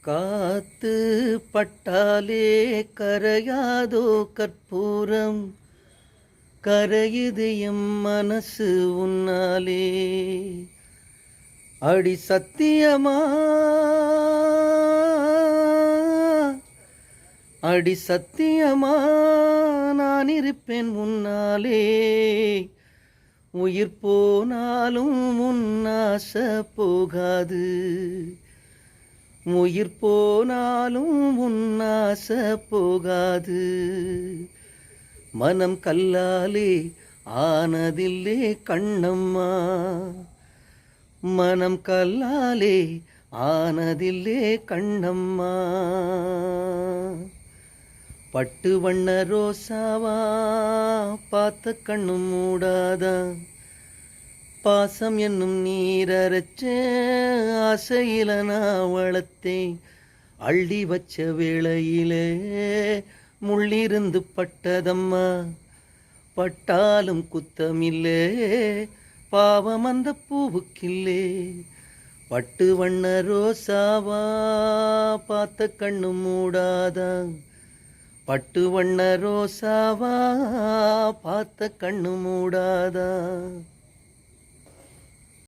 காத்து பட்டாலே கரையாதோ கற்பூரம், கரையுது எம் மனசு உன்னாலே. அடி சத்தியமா, அடி சத்தியமா, நான் இருப்பேன் முன்னாலே. உயிர் போனாலும் உன்னாச போகாது, உயிர் போனாலும் உன்னாச போகாது. மனம் கல்லாலே ஆனதில்லே கண்ணம்மா, மனம் கல்லாலே ஆனதில்லே கண்ணம்மா. பட்டு வண்ண ரோசாவா பார்த்த கண்ணும் மூடாதா, பாசம் என்னும் நீரரைச்ச ஆசையில நான் வளர்த்தேன். அள்ளி வச்ச வேளையிலே முள்ளிருந்து பட்டதம்மா, பட்டாலும் குத்தமில்லே பாவம் அந்த பூவுக்கில்லே. பட்டு வண்ண ரோசாவா பார்த்த கண்ணு மூடாதா, பட்டு வண்ண ரோசாவா பார்த்த கண்ணு மூடாதா.